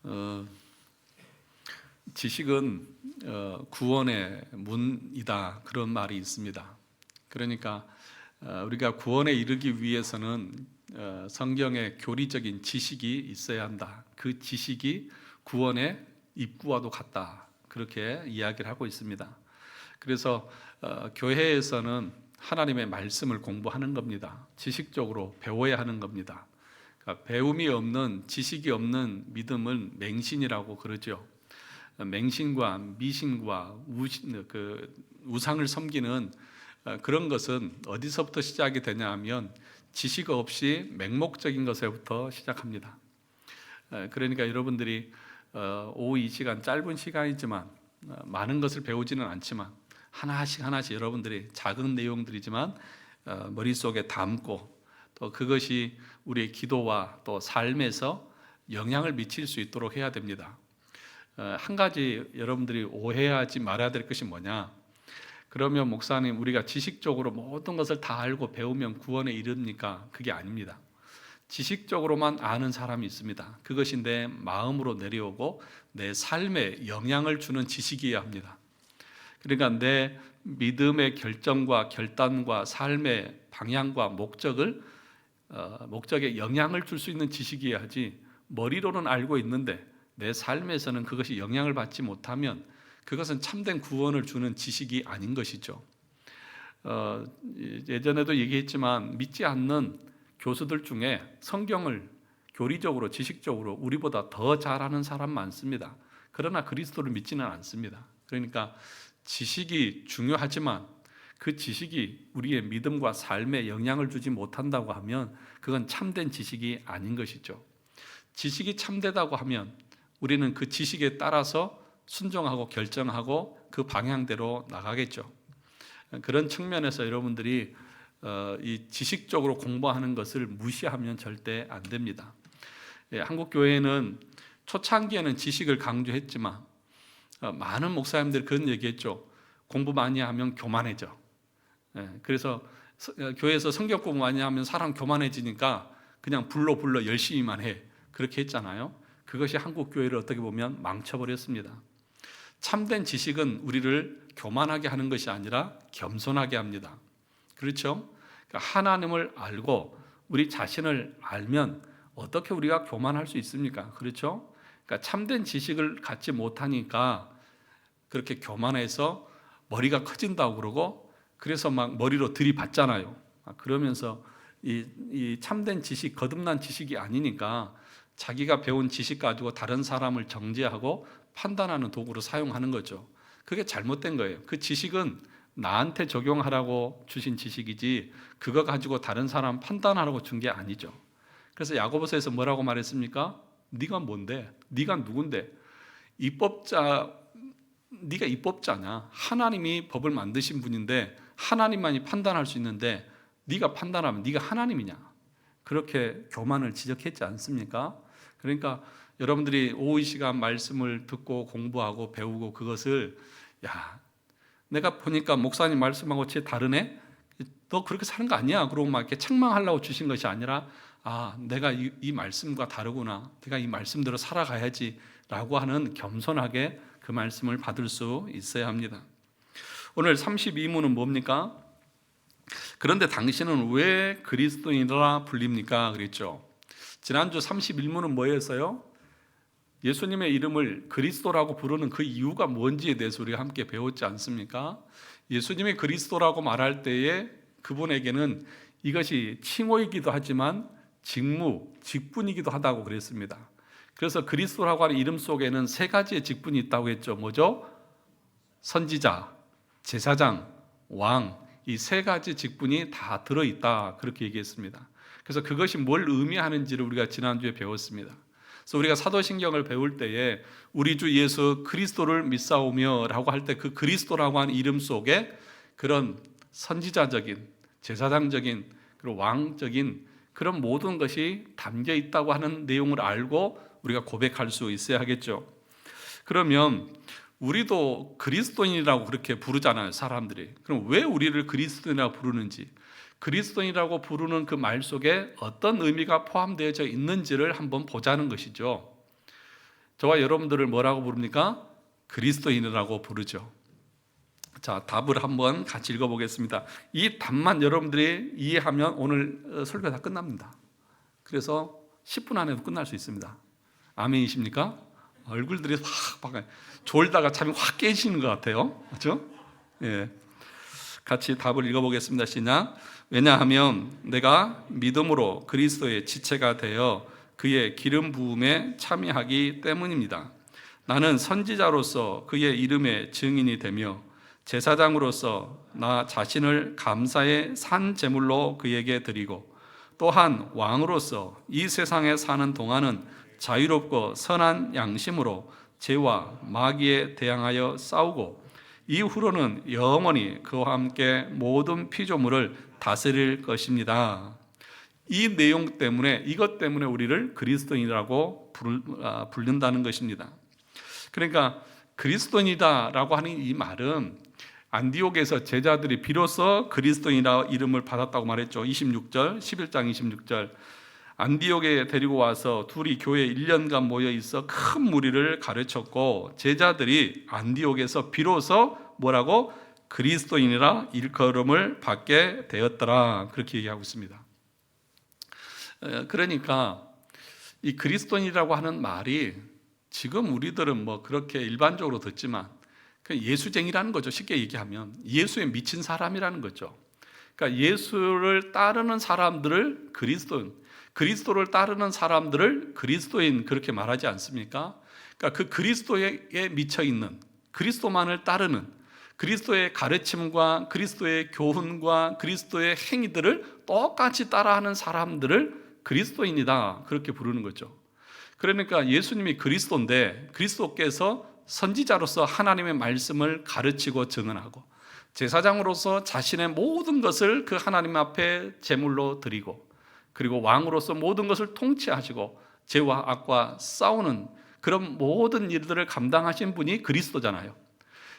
어, 지식은 구원의 문이다, 그런 말이 있습니다. 그러니까 우리가 구원에 이르기 위해서는 성경의 교리적인 지식이 있어야 한다. 그 지식이 구원의 입구와도 같다, 그렇게 이야기를 하고 있습니다. 그래서 교회에서는 하나님의 말씀을 공부하는 겁니다. 지식적으로 배워야 하는 겁니다. 그러니까 배움이 없는, 지식이 없는 믿음은 맹신이라고 그러죠. 맹신과 미신과 우상을 섬기는 그런 것은 어디서부터 시작이 되냐 하면 지식 없이 맹목적인 것에부터 시작합니다. 그러니까 여러분들이 오후 이 시간, 짧은 시간이지만 많은 것을 배우지는 않지만 하나씩 여러분들이 작은 내용들이지만 머릿속에 담고, 또 그것이 우리의 기도와 또 삶에서 영향을 미칠 수 있도록 해야 됩니다. 한 가지 여러분들이 오해하지 말아야 될 것이 뭐냐? 그러면 목사님, 우리가 지식적으로 모든 것을 다 알고 배우면 구원에 이릅니까? 그게 아닙니다. 지식적으로만 아는 사람이 있습니다. 그것이 내 마음으로 내려오고 내 삶에 영향을 주는 지식이어야 합니다. 그러니까 내 믿음의 결정과 결단과 삶의 방향과 목적에 영향을 줄 수 있는 지식이어야 하지, 머리로는 알고 있는데 내 삶에서는 그것이 영향을 받지 못하면 그것은 참된 구원을 주는 지식이 아닌 것이죠. 예전에도 얘기했지만 믿지 않는 교수들 중에 성경을 교리적으로, 지식적으로 우리보다 더 잘하는 사람 많습니다. 그러나 그리스도를 믿지는 않습니다. 그러니까 지식이 중요하지만 그 지식이 우리의 믿음과 삶에 영향을 주지 못한다고 하면 그건 참된 지식이 아닌 것이죠. 지식이 참되다고 하면 우리는 그 지식에 따라서 순종하고 결정하고 그 방향대로 나가겠죠. 그런 측면에서 여러분들이 이 지식적으로 공부하는 것을 무시하면 절대 안 됩니다. 한국 교회는 초창기에는 지식을 강조했지만 많은 목사님들이 그런 얘기했죠. 공부 많이 하면 교만해져. 그래서 교회에서 성경 공부 많이 하면 사람 교만해지니까 그냥 불러 열심히만 해, 그렇게 했잖아요. 그것이 한국 교회를 어떻게 보면 망쳐버렸습니다. 참된 지식은 우리를 교만하게 하는 것이 아니라 겸손하게 합니다. 그렇죠? 그러니까 하나님을 알고 우리 자신을 알면 어떻게 우리가 교만할 수 있습니까? 그렇죠? 그러니까 참된 지식을 갖지 못하니까 그렇게 교만해서 머리가 커진다고 그러고, 그래서 막 머리로 들이받잖아요. 그러면서 이 참된 지식, 거듭난 지식이 아니니까 자기가 배운 지식 가지고 다른 사람을 정죄하고 판단하는 도구로 사용하는 거죠. 그게 잘못된 거예요. 그 지식은 나한테 적용하라고 주신 지식이지 그거 가지고 다른 사람 판단하라고 준 게 아니죠. 그래서 야고보서에서 뭐라고 말했습니까? 네가 뭔데? 네가 누군데? 네가 입법자냐? 하나님이 법을 만드신 분인데 하나님만이 판단할 수 있는데 네가 판단하면 네가 하나님이냐? 그렇게 교만을 지적했지 않습니까? 그러니까 여러분들이 오후 이 시간 말씀을 듣고 공부하고 배우고 그것을, 야, 내가 보니까 목사님 말씀하고 쟤 다르네? 너 그렇게 사는 거 아니야? 그러고 막 이렇게 책망하려고 주신 것이 아니라, 내가 이 말씀과 다르구나, 내가 이 말씀대로 살아가야지 라고 하는 겸손하게 그 말씀을 받을 수 있어야 합니다. 오늘 32문은 뭡니까? 그런데 당신은 왜 그리스도인이라 불립니까? 그랬죠. 지난주 31문은 뭐였어요? 예수님의 이름을 그리스도라고 부르는 그 이유가 뭔지에 대해서 우리가 함께 배웠지 않습니까? 예수님이 그리스도라고 말할 때에 그분에게는 이것이 칭호이기도 하지만 직분이기도 하다고 그랬습니다. 그래서 그리스도라고 하는 이름 속에는 세 가지의 직분이 있다고 했죠. 뭐죠? 선지자, 제사장, 왕, 이 세 가지 직분이 다 들어있다, 그렇게 얘기했습니다. 그래서 그것이 뭘 의미하는지를 우리가 지난주에 배웠습니다. 그래서 우리가 사도신경을 배울 때에 우리 주 예수 그리스도를 믿사오며 라고 할 때 그 그리스도라고 하는 이름 속에 그런 선지자적인, 제사장적인, 그리고 왕적인 그런 모든 것이 담겨 있다고 하는 내용을 알고 우리가 고백할 수 있어야 하겠죠. 그러면 우리도 그리스도인이라고 그렇게 부르잖아요, 사람들이. 그럼 왜 우리를 그리스도인이라고 부르는지, 그리스도인이라고 부르는 그 말 속에 어떤 의미가 포함되어 있는지를 한번 보자는 것이죠. 저와 여러분들을 뭐라고 부릅니까? 그리스도인이라고 부르죠. 자, 답을 한번 같이 읽어보겠습니다. 이 답만 여러분들이 이해하면 오늘 설교 다 끝납니다. 그래서 10분 안에도 끝날 수 있습니다. 아멘이십니까? 얼굴들이 확 졸다가 잠이 확 깨시는 것 같아요. 그렇죠? 예. 같이 답을 읽어보겠습니다. 시작. 왜냐하면 내가 믿음으로 그리스도의 지체가 되어 그의 기름 부음에 참여하기 때문입니다. 나는 선지자로서 그의 이름의 증인이 되며 제사장으로서 나 자신을 감사의 산 제물로 그에게 드리고 또한 왕으로서 이 세상에 사는 동안은 자유롭고 선한 양심으로 죄와 마귀에 대항하여 싸우고 이후로는 영원히 그와 함께 모든 피조물을 다스릴 것입니다. 이 내용 때문에, 이것 때문에 우리를 그리스도인이라고 부른다는 것입니다. 그러니까 그리스도인이다라고 하는 이 말은 안디옥에서 제자들이 비로소 그리스도인이라 이름을 받았다고 말했죠. 26절, 11장 26절. 안디옥에 데리고 와서 둘이 교회에 1년간 모여 있어 큰 무리를 가르쳤고 제자들이 안디옥에서 비로소 뭐라고? 그리스도인이라 일컬음을 받게 되었더라. 그렇게 얘기하고 있습니다. 그러니까 이 그리스도인이라고 하는 말이 지금 우리들은 뭐 그렇게 일반적으로 듣지만 예수쟁이라는 거죠. 쉽게 얘기하면 예수에 미친 사람이라는 거죠. 그러니까 예수를 따르는 사람들을 그리스도를 따르는 사람들을 그리스도인 그렇게 말하지 않습니까? 그러니까 그 그리스도에 미쳐 있는, 그리스도만을 따르는, 그리스도의 가르침과 그리스도의 교훈과 그리스도의 행위들을 똑같이 따라하는 사람들을 그리스도인이다 그렇게 부르는 거죠. 그러니까 예수님이 그리스도인데 그리스도께서 선지자로서 하나님의 말씀을 가르치고 증언하고 제사장으로서 자신의 모든 것을 그 하나님 앞에 제물로 드리고 그리고 왕으로서 모든 것을 통치하시고 죄와 악과 싸우는 그런 모든 일들을 감당하신 분이 그리스도잖아요.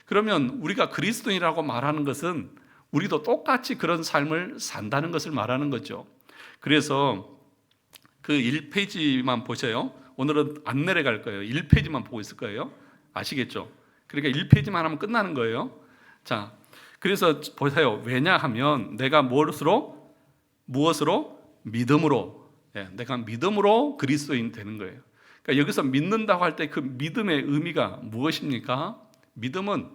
그러면 우리가 그리스도인이라고 말하는 것은 우리도 똑같이 그런 삶을 산다는 것을 말하는 거죠. 그래서 그 1페이지만 보세요. 오늘은 안 내려갈 거예요. 1페이지만 보고 있을 거예요. 아시겠죠? 그러니까 1페이지만 하면 끝나는 거예요. 자, 그래서 보세요. 왜냐하면 내가 무엇으로? 믿음으로. 내가 믿음으로 그리스도인 되는 거예요. 그러니까 여기서 믿는다고 할 때 그 믿음의 의미가 무엇입니까? 믿음은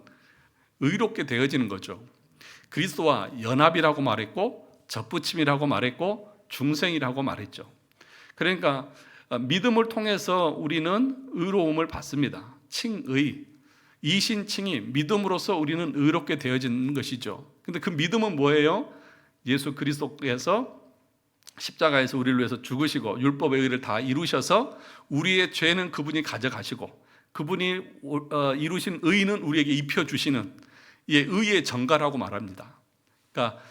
의롭게 되어지는 거죠. 그리스도와 연합이라고 말했고 접붙임이라고 말했고 중생이라고 말했죠. 그러니까 믿음을 통해서 우리는 의로움을 받습니다. 칭의, 이신칭이 믿음으로써 우리는 의롭게 되어지는 것이죠. 근데 그 믿음은 뭐예요? 예수 그리스도께서 십자가에서 우리를 위해서 죽으시고 율법의 의를 다 이루셔서 우리의 죄는 그분이 가져가시고 그분이 이루신 의는 우리에게 입혀주시는 의의 전가라고 말합니다. 그러니까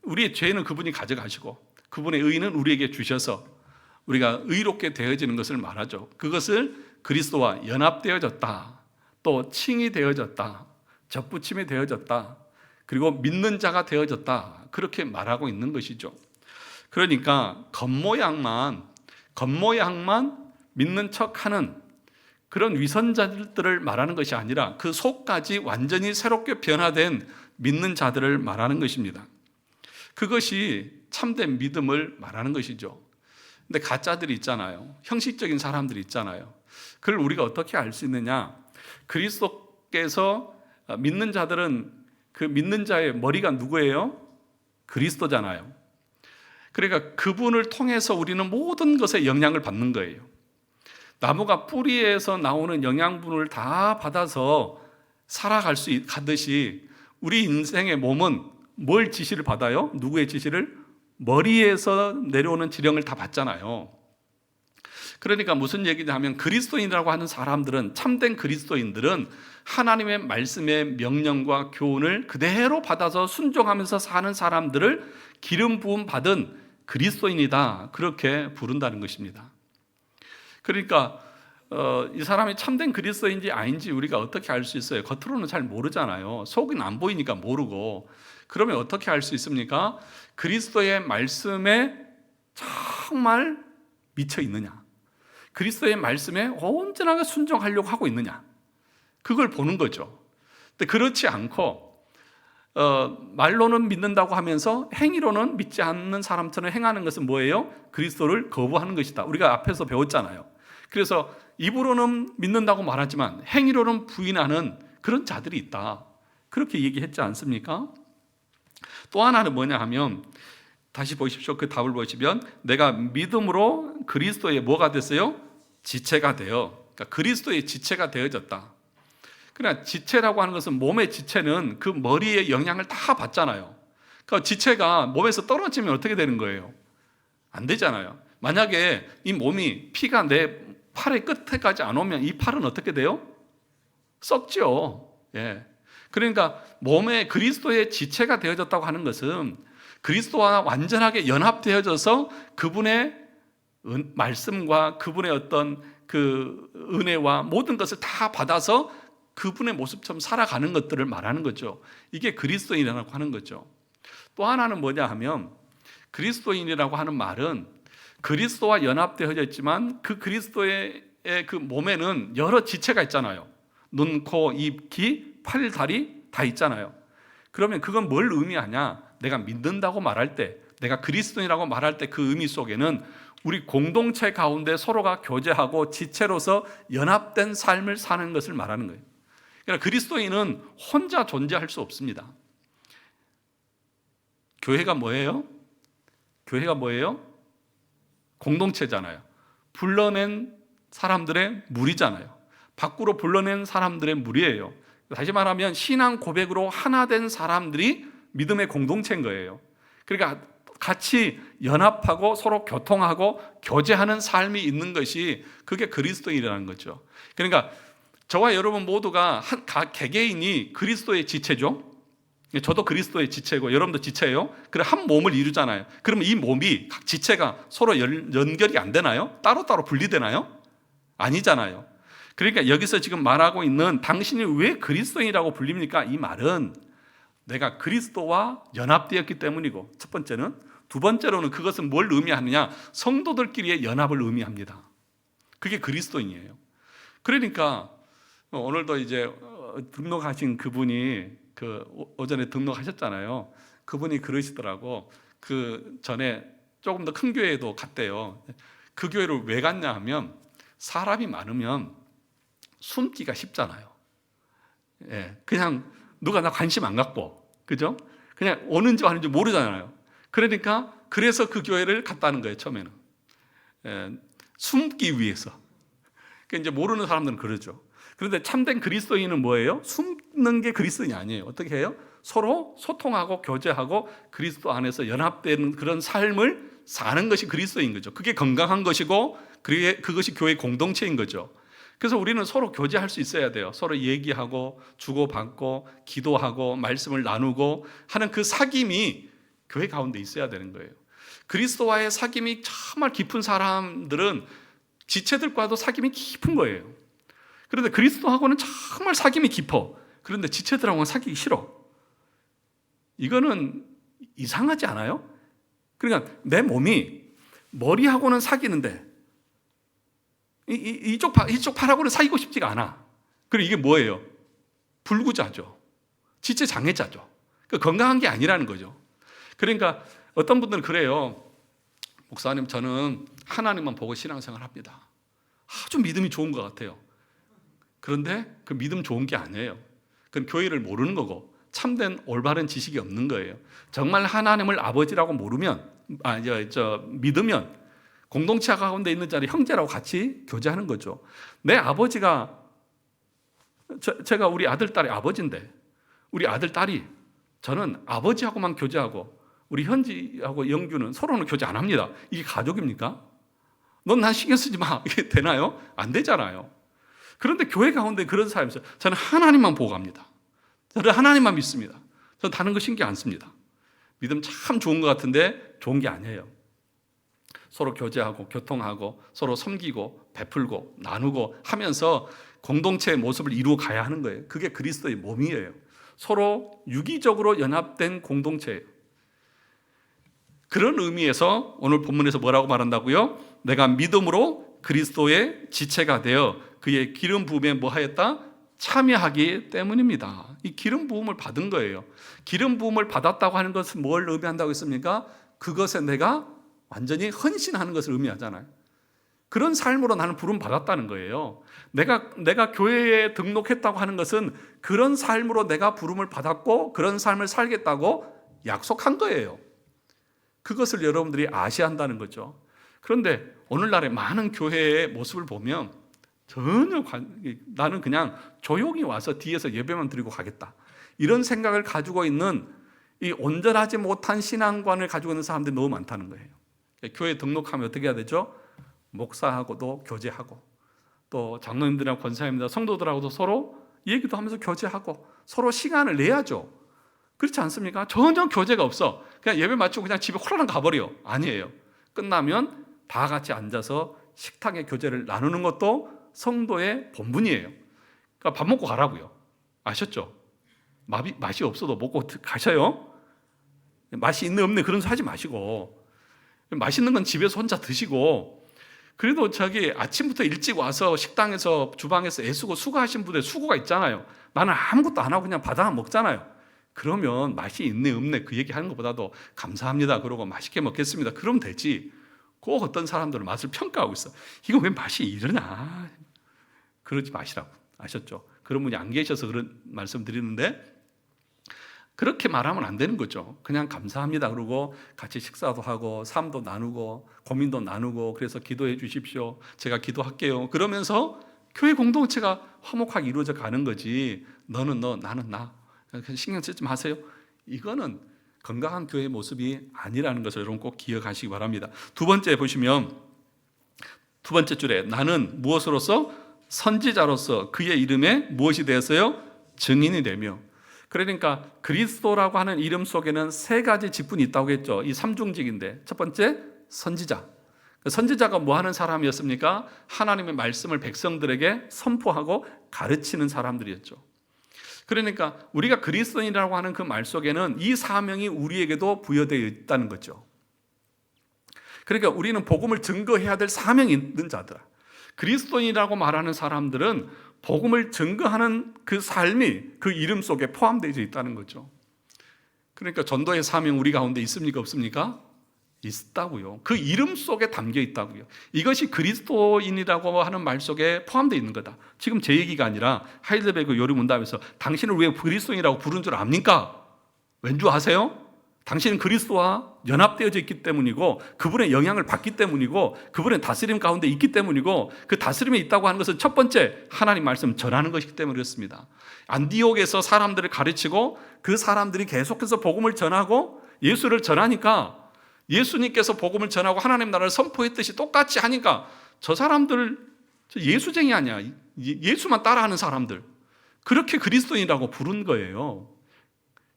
우리의 죄는 그분이 가져가시고 그분의 의는 우리에게 주셔서 우리가 의롭게 되어지는 것을 말하죠. 그것을 그리스도와 연합되어졌다, 또 칭이 되어졌다, 접붙임이 되어졌다, 그리고 믿는 자가 되어졌다, 그렇게 말하고 있는 것이죠. 그러니까 겉모양만 믿는 척하는 그런 위선자들을 말하는 것이 아니라 그 속까지 완전히 새롭게 변화된 믿는 자들을 말하는 것입니다. 그것이 참된 믿음을 말하는 것이죠. 근데 가짜들이 있잖아요. 형식적인 사람들이 있잖아요. 그걸 우리가 어떻게 알 수 있느냐? 그리스도께서 믿는 자들은 그 믿는 자의 머리가 누구예요? 그리스도잖아요. 그러니까 그분을 통해서 우리는 모든 것에 영향을 받는 거예요. 나무가 뿌리에서 나오는 영양분을 다 받아서 살아갈 수 가듯이 우리 인생의 몸은 뭘 지시를 받아요? 누구의 지시를? 머리에서 내려오는 지령을 다 받잖아요. 그러니까 무슨 얘기냐 하면 그리스도인이라고 하는 사람들은, 참된 그리스도인들은 하나님의 말씀의 명령과 교훈을 그대로 받아서 순종하면서 사는 사람들을 기름 부음 받은 그리스도인이다, 그렇게 부른다는 것입니다. 그러니까 이 사람이 참된 그리스도인지 아닌지 우리가 어떻게 알 수 있어요? 겉으로는 잘 모르잖아요. 속은 안 보이니까 모르고. 그러면 어떻게 알 수 있습니까? 그리스도의 말씀에 정말 미쳐 있느냐, 그리스도의 말씀에 온전하게 순종하려고 하고 있느냐, 그걸 보는 거죠. 근데 그렇지 않고 말로는 믿는다고 하면서 행위로는 믿지 않는 사람처럼 행하는 것은 뭐예요? 그리스도를 거부하는 것이다. 우리가 앞에서 배웠잖아요. 그래서 입으로는 믿는다고 말하지만 행위로는 부인하는 그런 자들이 있다, 그렇게 얘기했지 않습니까? 또 하나는 뭐냐 하면, 다시 보십시오. 그 답을 보시면, 내가 믿음으로 그리스도의 뭐가 됐어요? 지체가 되어, 그러니까 그리스도의 지체가 되어졌다. 그러나 지체라고 하는 것은, 몸의 지체는 그 머리의 영향을 다 받잖아요. 그러니까 지체가 몸에서 떨어지면 어떻게 되는 거예요? 안 되잖아요. 만약에 이 몸이, 피가 내 팔의 끝에까지 안 오면 이 팔은 어떻게 돼요? 썩죠. 예. 그러니까 몸에 그리스도의 지체가 되어졌다고 하는 것은 그리스도와 완전하게 연합되어져서 그분의 말씀과 그분의 어떤 그 은혜와 모든 것을 다 받아서 그분의 모습처럼 살아가는 것들을 말하는 거죠. 이게 그리스도인이라고 하는 거죠. 또 하나는 뭐냐 하면, 그리스도인이라고 하는 말은 그리스도와 연합되어져 있지만 그 그리스도의 그 몸에는 여러 지체가 있잖아요. 눈, 코, 입, 귀, 팔, 다리 다 있잖아요. 그러면 그건 뭘 의미하냐? 내가 믿는다고 말할 때, 내가 그리스도인이라고 말할 때 그 의미 속에는 우리 공동체 가운데 서로가 교제하고 지체로서 연합된 삶을 사는 것을 말하는 거예요. 그러니까 그리스도인은 혼자 존재할 수 없습니다. 교회가 뭐예요? 교회가 뭐예요? 공동체잖아요. 불러낸 사람들의 무리잖아요. 밖으로 불러낸 사람들의 무리예요. 다시 말하면 신앙 고백으로 하나 된 사람들이 믿음의 공동체인 거예요. 그러니까 같이 연합하고 서로 교통하고 교제하는 삶이 있는 것이, 그게 그리스도인이라는 거죠. 그러니까 저와 여러분 모두가 각 개개인이 그리스도의 지체죠. 저도 그리스도의 지체고 여러분도 지체예요. 그래, 한 몸을 이루잖아요. 그러면 이 몸이 각 지체가 서로 연결이 안 되나요? 따로따로 분리되나요? 아니잖아요. 그러니까 여기서 지금 말하고 있는 당신이 왜 그리스도인이라고 불립니까? 이 말은 내가 그리스도와 연합되었기 때문이고, 첫 번째는. 두 번째로는 그것은 뭘 의미하느냐? 성도들끼리의 연합을 의미합니다. 그게 그리스도인이에요. 그러니까 오늘도 이제 등록하신 그분이, 그 오전에 등록하셨잖아요. 그분이 그러시더라고. 그 전에 조금 더 큰 교회에도 갔대요. 그 교회를 왜 갔냐 하면, 사람이 많으면 숨기가 쉽잖아요. 예, 그냥 누가 나 관심 안 갖고, 그죠? 그냥 오는지 아닌지 모르잖아요. 그러니까 그래서 그 교회를 갔다는 거예요, 처음에는. 예, 숨기 위해서. 그러니까 이제 모르는 사람들은 그러죠. 그런데 참된 그리스도인은 뭐예요? 숨는 게 그리스도인이 아니에요. 어떻게 해요? 서로 소통하고 교제하고 그리스도 안에서 연합되는 그런 삶을 사는 것이 그리스도인 거죠. 그게 건강한 것이고, 그것이 교회 공동체인 거죠. 그래서 우리는 서로 교제할 수 있어야 돼요. 서로 얘기하고 주고받고 기도하고 말씀을 나누고 하는 그 사귐이 교회 가운데 있어야 되는 거예요. 그리스도와의 사귐이 정말 깊은 사람들은 지체들과도 사귐이 깊은 거예요. 그런데 그리스도하고는 정말 사귐이 깊어. 그런데 지체들하고는 사귀기 싫어. 이거는 이상하지 않아요? 그러니까 내 몸이 머리하고는 사귀는데 이쪽 팔하고는 사귀고 싶지가 않아. 그리고 이게 뭐예요? 불구자죠. 지체 장애자죠. 건강한 게 아니라는 거죠. 그러니까 어떤 분들은 그래요. 목사님, 저는 하나님만 보고 신앙생활 합니다. 아주 믿음이 좋은 것 같아요. 그런데 그 믿음 좋은 게 아니에요. 그건 교회를 모르는 거고 참된 올바른 지식이 없는 거예요. 정말 하나님을 아버지라고 믿으면 공동체 가운데 있는 자리 형제라고 같이 교제하는 거죠. 내 아버지가, 제가 우리 아들, 딸의 아버지인데, 우리 아들, 딸이, 저는 아버지하고만 교제하고 우리 현지하고 영규는 서로는 교제 안 합니다. 이게 가족입니까? 넌 난 신경 쓰지 마. 이게 되나요? 안 되잖아요. 그런데 교회 가운데 그런 사람이 있어요. 저는 하나님만 보고 갑니다. 저는 하나님만 믿습니다. 저는 다른 거 신경 안 씁니다. 믿음 참 좋은 것 같은데 좋은 게 아니에요. 서로 교제하고 교통하고 서로 섬기고 베풀고 나누고 하면서 공동체의 모습을 이루어 가야 하는 거예요. 그게 그리스도의 몸이에요. 서로 유기적으로 연합된 공동체예요. 그런 의미에서 오늘 본문에서 뭐라고 말한다고요? 내가 믿음으로 그리스도의 지체가 되어 그의 기름 부음에 뭐 하였다? 참여하기 때문입니다. 이 기름 부음을 받은 거예요. 기름 부음을 받았다고 하는 것은 뭘 의미한다고 했습니까? 그것에 내가 완전히 헌신하는 것을 의미하잖아요. 그런 삶으로 나는 부름 받았다는 거예요. 내가 교회에 등록했다고 하는 것은 그런 삶으로 내가 부름을 받았고 그런 삶을 살겠다고 약속한 거예요. 그것을 여러분들이 아셔야 한다는 거죠. 그런데 오늘날의 많은 교회의 모습을 보면 전혀 나는 그냥 조용히 와서 뒤에서 예배만 드리고 가겠다, 이런 생각을 가지고 있는 이 온전하지 못한 신앙관을 가지고 있는 사람들이 너무 많다는 거예요. 교회 등록하면 어떻게 해야 되죠? 목사하고도 교제하고 또 장로님들이랑 권사님들, 성도들하고도 서로 얘기도 하면서 교제하고 서로 시간을 내야죠. 그렇지 않습니까? 전혀 교제가 없어. 그냥 예배 마치고 그냥 집에 홀라당 가버려. 아니에요. 끝나면 다 같이 앉아서 식탁의 교제를 나누는 것도 성도의 본분이에요. 그러니까 밥 먹고 가라고요. 아셨죠? 맛이 없어도 먹고 가셔요. 맛이 있네 없네 그런 소리 하지 마시고, 맛있는 건 집에서 혼자 드시고, 그래도 아침부터 일찍 와서 식당에서 주방에서 애쓰고 수고하신 분들 수고가 있잖아요. 나는 아무것도 안 하고 그냥 바다만 먹잖아요. 그러면 맛이 있네 없네 그 얘기하는 것보다도 감사합니다 그러고 맛있게 먹겠습니다 그러면 되지. 꼭 어떤 사람들은 맛을 평가하고 있어. 이거 왜 맛이 이러냐, 그러지 마시라고. 아셨죠? 그런 분이 안 계셔서 그런 말씀 드리는데, 그렇게 말하면 안 되는 거죠. 그냥 감사합니다 그러고 같이 식사도 하고 삶도 나누고 고민도 나누고, 그래서 기도해 주십시오, 제가 기도할게요 그러면서 교회 공동체가 화목하게 이루어져 가는 거지. 너는 너 나는 나 신경 쓰지 마세요. 이거는 건강한 교회의 모습이 아니라는 것을 여러분 꼭 기억하시기 바랍니다. 두 번째 보시면 두 번째 줄에 나는 무엇으로서? 선지자로서 그의 이름에 무엇이 되었어요? 증인이 되며. 그러니까 그리스도라고 하는 이름 속에는 세 가지 직분이 있다고 했죠. 이 삼중직인데, 첫 번째 선지자. 선지자가 뭐 하는 사람이었습니까? 하나님의 말씀을 백성들에게 선포하고 가르치는 사람들이었죠. 그러니까 우리가 그리스도인이라고 하는 그 말 속에는 이 사명이 우리에게도 부여되어 있다는 거죠. 그러니까 우리는 복음을 증거해야 될 사명이 있는 자들, 그리스도인이라고 말하는 사람들은 복음을 증거하는 그 삶이 그 이름 속에 포함되어 있다는 거죠. 그러니까 전도의 사명 우리 가운데 있습니까 없습니까? 있다고요. 그 이름 속에 담겨 있다고요. 이것이 그리스도인이라고 하는 말 속에 포함되어 있는 거다. 지금 제 얘기가 아니라 하이델베르그 요리문답에서 당신을 왜 그리스도인이라고 부른 줄 압니까? 왠 줄 아세요? 당신은 그리스도와 연합되어져 있기 때문이고 그분의 영향을 받기 때문이고 그분의 다스림 가운데 있기 때문이고, 그 다스림에 있다고 하는 것은 첫 번째 하나님 말씀 전하는 것이기 때문에 그렇습니다. 안디옥에서 사람들을 가르치고 그 사람들이 계속해서 복음을 전하고 예수를 전하니까, 예수님께서 복음을 전하고 하나님 나라를 선포했듯이 똑같이 하니까 저 사람들 예수쟁이 아니야, 예수만 따라하는 사람들, 그렇게 그리스도인이라고 부른 거예요.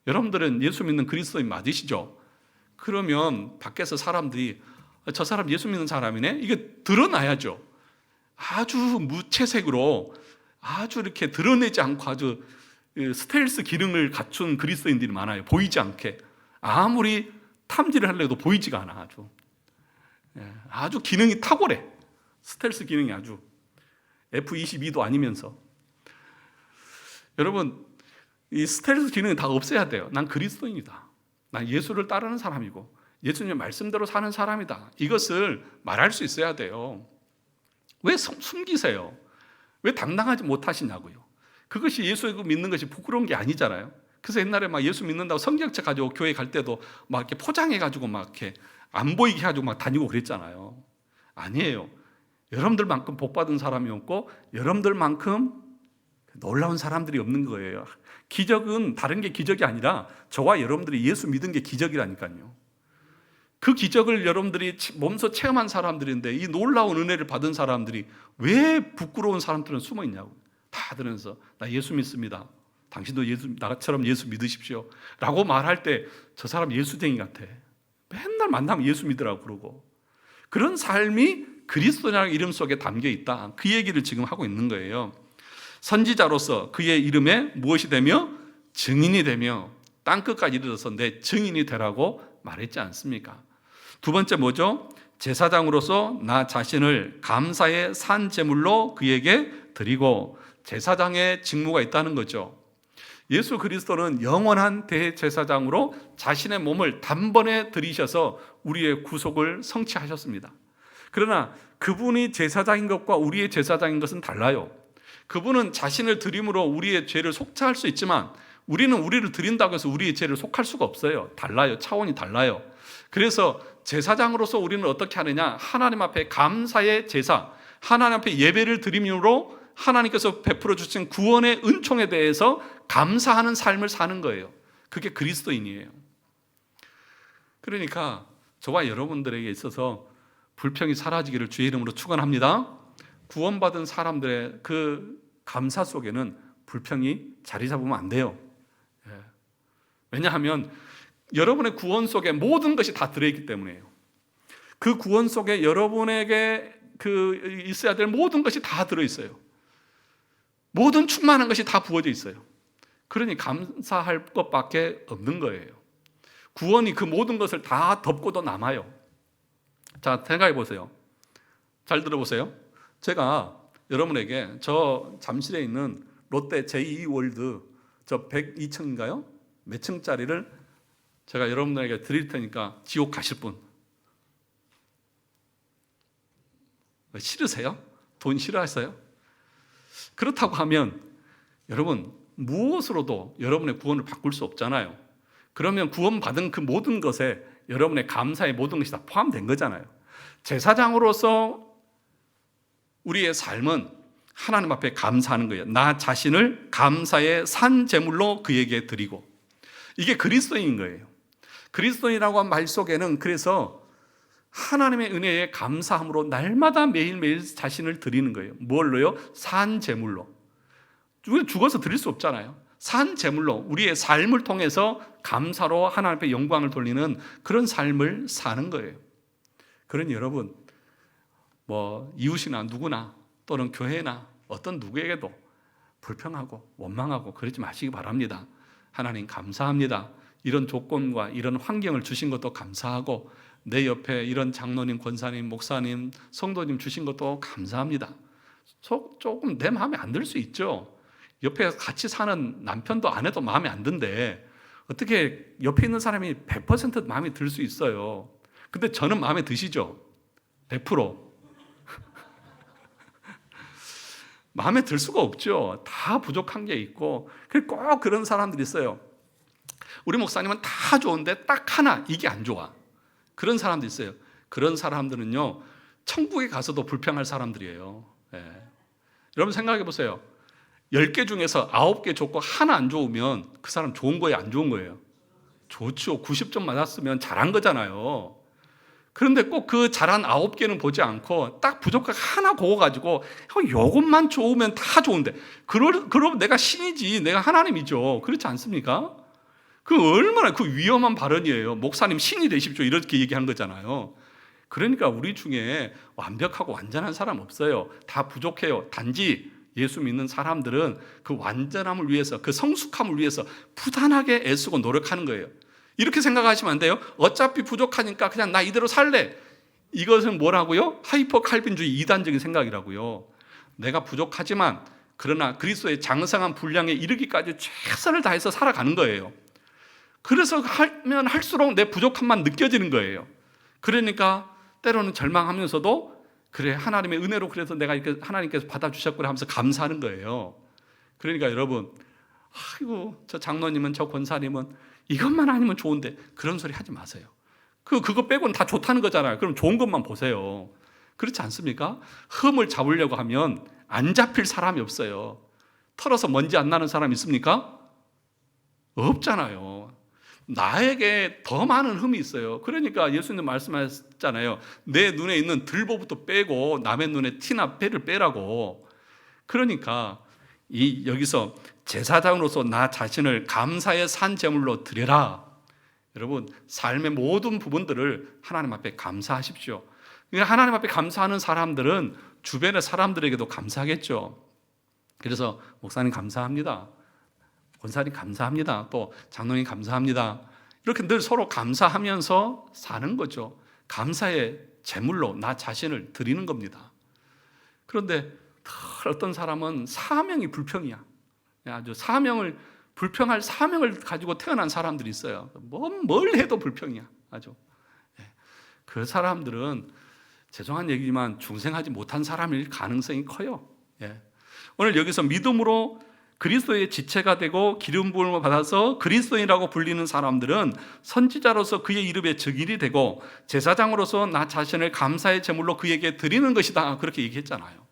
여러분들은 예수 믿는 그리스도인 맞으시죠? 그러면 밖에서 사람들이 저 사람 예수 믿는 사람이네? 이게 드러나야죠. 아주 무채색으로 아주 이렇게 드러내지 않고 아주 스텔스 기능을 갖춘 그리스도인들이 많아요. 보이지 않게. 아무리 탐지를 하려도 보이지가 않아. 아주 기능이 탁월해. 스텔스 기능이 아주 F-22도 아니면서. 여러분, 이 스텔스 기능은 다 없애야 돼요. 난 그리스도인이다, 난 예수를 따르는 사람이고 예수님의 말씀대로 사는 사람이다, 이것을 말할 수 있어야 돼요. 왜 숨기세요? 왜 당당하지 못하시냐고요. 그것이 예수 믿는 것이 부끄러운 게 아니잖아요. 그래서 옛날에 막 예수 믿는다고 성경책 가지고 교회 갈 때도 막 이렇게 포장해가지고 막 이렇게 안 보이게 해가지고 막 다니고 그랬잖아요. 아니에요. 여러분들만큼 복받은 사람이 없고 여러분들만큼 놀라운 사람들이 없는 거예요. 기적은 다른 게 기적이 아니라 저와 여러분들이 예수 믿은 게 기적이라니까요. 그 기적을 여러분들이 몸소 체험한 사람들인데 이 놀라운 은혜를 받은 사람들이 왜 부끄러운 사람들은 숨어 있냐고. 다 들으면서 나 예수 믿습니다, 당신도 나처럼 예수 믿으십시오 라고 말할 때 저 사람 예수쟁이 같아. 맨날 만나면 예수 믿으라고 그러고. 그런 삶이 그리스도라는 이름 속에 담겨 있다, 그 얘기를 지금 하고 있는 거예요. 선지자로서 그의 이름에 무엇이 되며? 증인이 되며 땅끝까지 이르러서 내 증인이 되라고 말했지 않습니까? 두 번째 뭐죠? 제사장으로서 나 자신을 감사의 산 제물로 그에게 드리고, 제사장의 직무가 있다는 거죠. 예수 그리스도는 영원한 대제사장으로 자신의 몸을 단번에 드리셔서 우리의 구속을 성취하셨습니다. 그러나 그분이 제사장인 것과 우리의 제사장인 것은 달라요. 그분은 자신을 드림으로 우리의 죄를 속죄할 수 있지만, 우리는 우리를 드린다고 해서 우리의 죄를 속할 수가 없어요. 달라요. 차원이 달라요. 그래서 제사장으로서 우리는 어떻게 하느냐? 하나님 앞에 감사의 제사, 하나님 앞에 예배를 드림으로 하나님께서 베풀어 주신 구원의 은총에 대해서 감사하는 삶을 사는 거예요. 그게 그리스도인이에요. 그러니까 저와 여러분들에게 있어서 불평이 사라지기를 주의 이름으로 축원합니다. 구원받은 사람들의 그 감사 속에는 불평이 자리 잡으면 안 돼요. 왜냐하면 여러분의 구원 속에 모든 것이 다 들어있기 때문이에요. 그 구원 속에 여러분에게 있어야 될 모든 것이 다 들어있어요. 모든 충만한 것이 다 부어져 있어요. 그러니 감사할 것밖에 없는 거예요. 구원이 그 모든 것을 다 덮고도 남아요. 자, 생각해 보세요. 잘 들어보세요. 제가 여러분에게 저 잠실에 있는 롯데 제2월드 저 102층인가요? 몇 층짜리를 제가 여러분들에게 드릴 테니까 지옥 가실 분 싫으세요? 돈 싫어하세요? 그렇다고 하면 여러분 무엇으로도 여러분의 구원을 바꿀 수 없잖아요. 그러면 구원받은 그 모든 것에 여러분의 감사의 모든 것이 다 포함된 거잖아요. 제사장으로서 우리의 삶은 하나님 앞에 감사하는 거예요. 나 자신을 감사의 산 제물로 그에게 드리고, 이게 그리스도인인 거예요. 그리스도인이라고 한 말 속에는 그래서 하나님의 은혜에 감사함으로 날마다 매일매일 자신을 드리는 거예요. 뭘로요? 산 제물로. 우리 죽어서 드릴 수 없잖아요. 산 제물로 우리의 삶을 통해서 감사로 하나님 앞에 영광을 돌리는 그런 삶을 사는 거예요. 그러니 여러분, 이웃이나 누구나 또는 교회나 어떤 누구에게도 불평하고 원망하고 그러지 마시기 바랍니다. 하나님 감사합니다. 이런 조건과 이런 환경을 주신 것도 감사하고, 내 옆에 이런 장로님, 권사님, 목사님, 성도님 주신 것도 감사합니다. 조금 내 마음에 안 들 수 있죠. 옆에 같이 사는 남편도 아내도 마음에 안 든데 어떻게 옆에 있는 사람이 100% 마음에 들 수 있어요. 근데 저는 마음에 드시죠? 100%. 마음에 들 수가 없죠. 다 부족한 게 있고, 꼭 그런 사람들이 있어요. 우리 목사님은 다 좋은데 딱 하나 이게 안 좋아. 그런 사람도 있어요. 그런 사람들은요, 천국에 가서도 불평할 사람들이에요. 여러분 생각해 보세요. 10개 중에서 9개 좋고 하나 안 좋으면 그 사람 좋은 거예요, 안 좋은 거예요? 좋죠. 90점 맞았으면 잘한 거잖아요. 그런데 꼭 그 잘한 9개는 보지 않고 딱 부족한 하나 보고 가지고 요것만 좋으면 다 좋은데, 그럼 내가 신이지, 내가 하나님이죠. 그렇지 않습니까? 얼마나 위험한 발언이에요. 목사님 신이 되십시오 이렇게 얘기한 거잖아요. 그러니까 우리 중에 완벽하고 완전한 사람 없어요. 다 부족해요. 단지 예수 믿는 사람들은 그 완전함을 위해서, 그 성숙함을 위해서 부단하게 애쓰고 노력하는 거예요. 이렇게 생각하시면 안 돼요. 어차피 부족하니까 그냥 나 이대로 살래. 이것은 뭐라고요? 하이퍼 칼빈주의 이단적인 생각이라고요. 내가 부족하지만 그러나 그리스도의 장성한 분량에 이르기까지 최선을 다해서 살아가는 거예요. 그래서 하면 할수록 내 부족함만 느껴지는 거예요. 그러니까 때로는 절망하면서도 그래, 하나님의 은혜로 그래서 내가 이렇게 하나님께서 받아주셨구나 하면서 감사하는 거예요. 그러니까 여러분, 아이고 저 장로님은 저 권사님은 이것만 아니면 좋은데, 그런 소리 하지 마세요. 그거 빼고는 다 좋다는 거잖아요. 그럼 좋은 것만 보세요. 그렇지 않습니까? 흠을 잡으려고 하면 안 잡힐 사람이 없어요. 털어서 먼지 안 나는 사람 있습니까? 없잖아요. 나에게 더 많은 흠이 있어요. 그러니까 예수님 말씀하셨잖아요. 내 눈에 있는 들보부터 빼고 남의 눈에 티나 빼를 빼라고. 그러니까 여기서 제사장으로서 나 자신을 감사의 산 제물로 드려라. 여러분, 삶의 모든 부분들을 하나님 앞에 감사하십시오. 하나님 앞에 감사하는 사람들은 주변의 사람들에게도 감사하겠죠. 그래서 목사님 감사합니다, 권사님 감사합니다, 또 장로님 감사합니다, 이렇게 늘 서로 감사하면서 사는 거죠. 감사의 제물로 나 자신을 드리는 겁니다. 그런데 어떤 사람은 사명이 불평이야. 아주 불평할 사명을 가지고 태어난 사람들이 있어요. 뭘 해도 불평이야. 아주. 그 사람들은 죄송한 얘기지만 중생하지 못한 사람일 가능성이 커요. 오늘 여기서 믿음으로 그리스도의 지체가 되고 기름 부음을 받아서 그리스도인이라고 불리는 사람들은 선지자로서 그의 이름에 증인이 되고 제사장으로서 나 자신을 감사의 제물로 그에게 드리는 것이다. 그렇게 얘기했잖아요.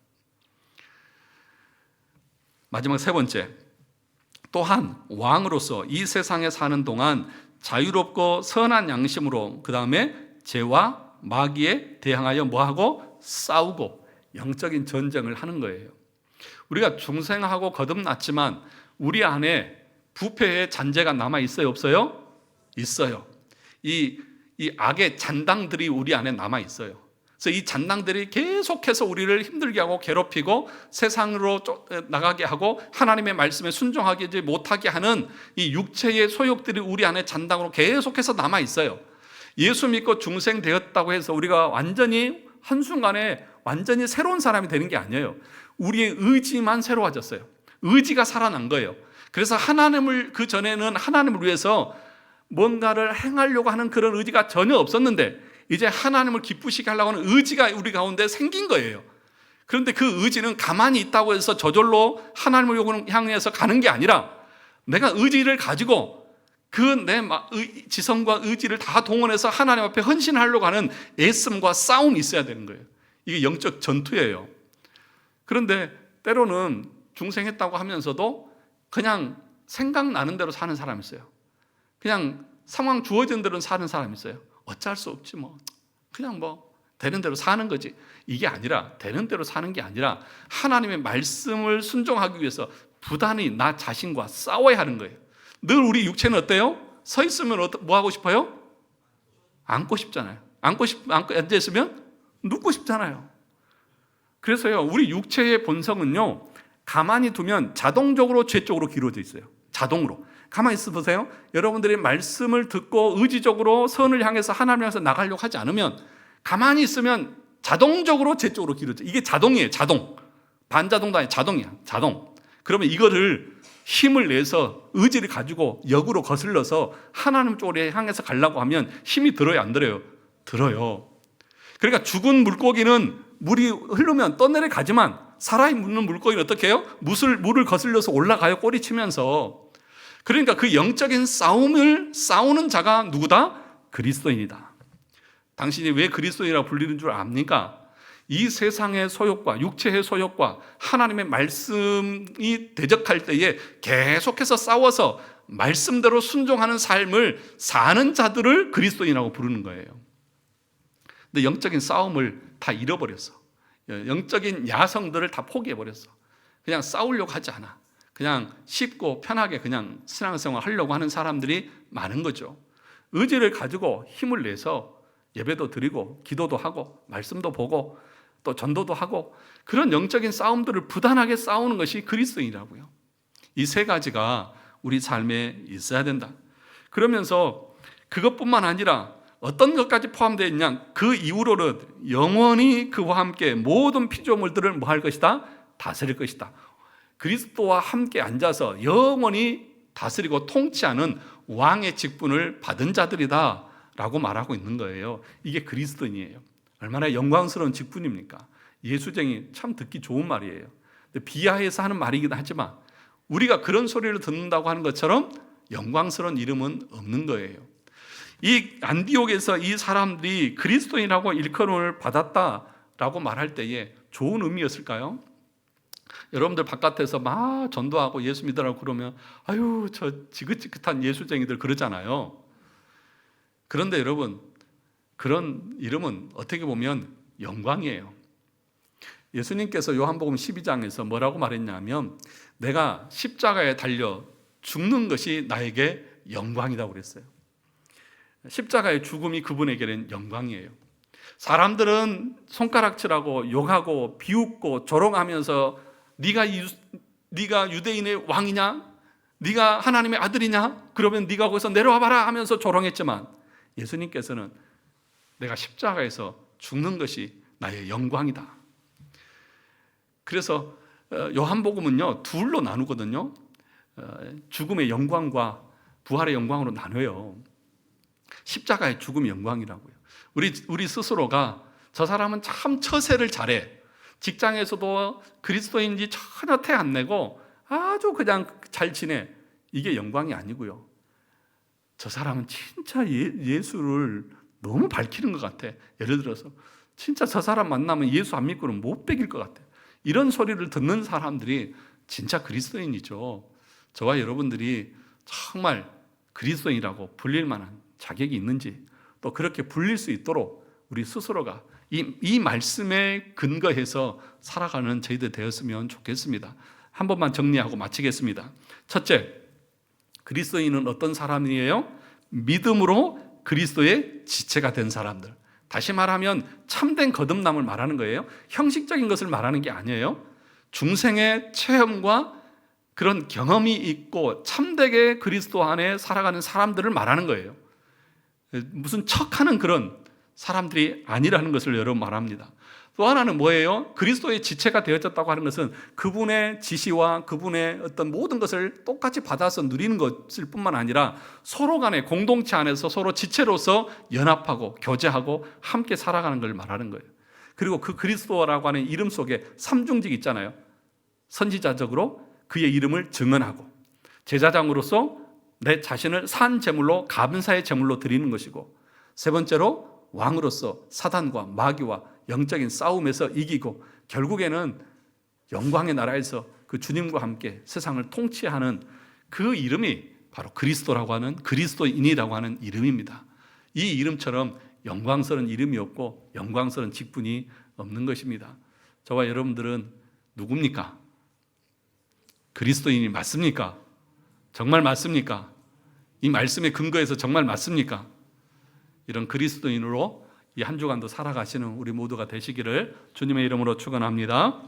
마지막 세 번째, 또한 왕으로서 이 세상에 사는 동안 자유롭고 선한 양심으로 그 다음에 죄와 마귀에 대항하여 뭐하고? 싸우고 영적인 전쟁을 하는 거예요. 우리가 중생하고 거듭났지만 우리 안에 부패의 잔재가 남아 있어요, 없어요? 있어요. 이 악의 잔당들이 우리 안에 남아 있어요. 그래서 이 잔당들이 계속해서 우리를 힘들게 하고 괴롭히고 세상으로 나가게 하고 하나님의 말씀에 순종하지 못하게 하는 이 육체의 소욕들이 우리 안에 잔당으로 계속해서 남아 있어요. 예수 믿고 중생 되었다고 해서 우리가 완전히 한순간에 완전히 새로운 사람이 되는 게 아니에요. 우리의 의지만 새로워졌어요. 의지가 살아난 거예요. 그래서 그 전에는 하나님을 위해서 뭔가를 행하려고 하는 그런 의지가 전혀 없었는데 이제 하나님을 기쁘시게 하려고 하는 의지가 우리 가운데 생긴 거예요. 그런데 그 의지는 가만히 있다고 해서 저절로 하나님을 향해서 가는 게 아니라 내가 의지를 가지고 그 내 지성과 의지를 다 동원해서 하나님 앞에 헌신하려고 하는 애씀과 싸움이 있어야 되는 거예요. 이게 영적 전투예요. 그런데 때로는 중생했다고 하면서도 그냥 생각나는 대로 사는 사람이 있어요. 그냥 상황 주어진 대로 사는 사람이 있어요. 어쩔 수 없지 그냥 되는 대로 사는 거지. 이게 아니라 되는 대로 사는 게 아니라 하나님의 말씀을 순종하기 위해서 부단히 나 자신과 싸워야 하는 거예요. 늘 우리 육체는 어때요? 서 있으면 뭐 하고 싶어요? 앉고 싶잖아요. 앉고 앉아 있으면 눕고 싶잖아요. 그래서요, 우리 육체의 본성은요, 가만히 두면 자동적으로 죄 쪽으로 기울어져 있어요. 자동으로. 가만히 있어 보세요. 여러분들이 말씀을 듣고 의지적으로 선을 향해서 하나님을 향해서 나가려고 하지 않으면 가만히 있으면 자동적으로 죄 쪽으로 기울어져. 이게 자동이에요. 자동. 반자동도 아니에요. 자동이야. 자동. 그러면 이거를 힘을 내서 의지를 가지고 역으로 거슬러서 하나님 쪽으로 향해서 가려고 하면 힘이 들어요, 안 들어요? 들어요. 그러니까 죽은 물고기는 물이 흐르면 떠내려가지만 살아있는 물고기는 어떻게 해요? 물을 거슬려서 올라가요, 꼬리치면서. 그러니까 그 영적인 싸움을 싸우는 자가 누구다? 그리스도인이다. 당신이 왜 그리스도인이라고 불리는 줄 압니까? 이 세상의 소욕과 육체의 소욕과 하나님의 말씀이 대적할 때에 계속해서 싸워서 말씀대로 순종하는 삶을 사는 자들을 그리스도인이라고 부르는 거예요. 근데 영적인 싸움을 다 잃어버렸어. 영적인 야성들을 다 포기해버렸어. 그냥 싸우려고 하지 않아. 그냥 쉽고 편하게 그냥 신앙생활 하려고 하는 사람들이 많은 거죠. 의지를 가지고 힘을 내서 예배도 드리고 기도도 하고 말씀도 보고 또 전도도 하고 그런 영적인 싸움들을 부단하게 싸우는 것이 그리스도인이라고요. 이 세 가지가 우리 삶에 있어야 된다. 그러면서 그것뿐만 아니라 어떤 것까지 포함되어 있냐? 그 이후로는 영원히 그와 함께 모든 피조물들을 뭐 할 것이다? 다스릴 것이다. 그리스도와 함께 앉아서 영원히 다스리고 통치하는 왕의 직분을 받은 자들이다 라고 말하고 있는 거예요. 이게 그리스도인이에요. 얼마나 영광스러운 직분입니까? 예수쟁이 참 듣기 좋은 말이에요. 비하해서 하는 말이기도 하지만 우리가 그런 소리를 듣는다고 하는 것처럼 영광스러운 이름은 없는 거예요. 이 안디옥에서 이 사람들이 그리스도인이라고 일컬음을 받았다라고 말할 때에 좋은 의미였을까요? 여러분들 바깥에서 막 전도하고 예수 믿으라고 그러면 아유 저 지긋지긋한 예수쟁이들 그러잖아요. 그런데 여러분 그런 이름은 어떻게 보면 영광이에요. 예수님께서 요한복음 12장에서 뭐라고 말했냐면 내가 십자가에 달려 죽는 것이 나에게 영광이라고 그랬어요. 십자가의 죽음이 그분에게는 영광이에요. 사람들은 손가락질하고 욕하고 비웃고 조롱하면서 네가 유대인의 왕이냐? 네가 하나님의 아들이냐? 그러면 네가 거기서 내려와 봐라 하면서 조롱했지만 예수님께서는 내가 십자가에서 죽는 것이 나의 영광이다. 그래서 요한복음은요 둘로 나누거든요. 죽음의 영광과 부활의 영광으로 나눠요. 십자가의 죽음의 영광이라고요. 우리 스스로가 저 사람은 참 처세를 잘해, 직장에서도 그리스도인지 전혀 태 안 내고 아주 그냥 잘 지내, 이게 영광이 아니고요. 저 사람은 진짜 예수를 너무 밝히는 것 같아. 예를 들어서 진짜 저 사람 만나면 예수 안 믿고는 못 베길 것 같아. 이런 소리를 듣는 사람들이 진짜 그리스도인이죠. 저와 여러분들이 정말 그리스도인이라고 불릴 만한 자격이 있는지, 또 그렇게 불릴 수 있도록 우리 스스로가 이 말씀에 근거해서 살아가는 저희들 되었으면 좋겠습니다. 한 번만 정리하고 마치겠습니다. 첫째, 그리스도인은 어떤 사람이에요? 믿음으로 그리스도의 지체가 된 사람들. 다시 말하면 참된 거듭남을 말하는 거예요. 형식적인 것을 말하는 게 아니에요. 중생의 체험과 그런 경험이 있고 참되게 그리스도 안에 살아가는 사람들을 말하는 거예요. 무슨 척하는 그런 사람들이 아니라는 것을 여러분 말합니다. 또 하나는 뭐예요? 그리스도의 지체가 되어졌다고 하는 것은 그분의 지시와 그분의 어떤 모든 것을 똑같이 받아서 누리는 것일 뿐만 아니라 서로 간의 공동체 안에서 서로 지체로서 연합하고 교제하고 함께 살아가는 걸 말하는 거예요. 그리고 그 그리스도라고 하는 이름 속에 삼중직 있잖아요. 선지자적으로 그의 이름을 증언하고, 제사장으로서 내 자신을 산 제물로 감사의 제물로 드리는 것이고, 세 번째로 왕으로서 사단과 마귀와 영적인 싸움에서 이기고 결국에는 영광의 나라에서 그 주님과 함께 세상을 통치하는 그 이름이 바로 그리스도라고 하는, 그리스도인이라고 하는 이름입니다. 이 이름처럼 영광스러운 이름이 없고 영광스러운 직분이 없는 것입니다. 저와 여러분들은 누굽니까? 그리스도인이 맞습니까? 정말 맞습니까? 이 말씀에 근거해서 정말 맞습니까? 이런 그리스도인으로 이 한 주간도 살아가시는 우리 모두가 되시기를 주님의 이름으로 축원합니다.